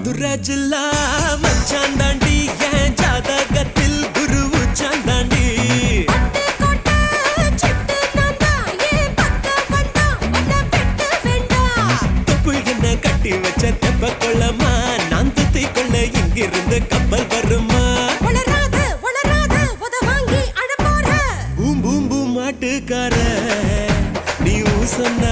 மதுராஜில்லா மச்சான் தாண்டி என் ஜாதகத்தில் குரு உச்சான் தாண்டி தொப்புள் என்ன கட்டி வச்ச தெப்ப கொள்ளமா நான் துத்தி கொள்ள இங்கிருந்து கப்பல் வருமா பூம் பூம் பூம் மாட்டுக்கார நீ சொன்ன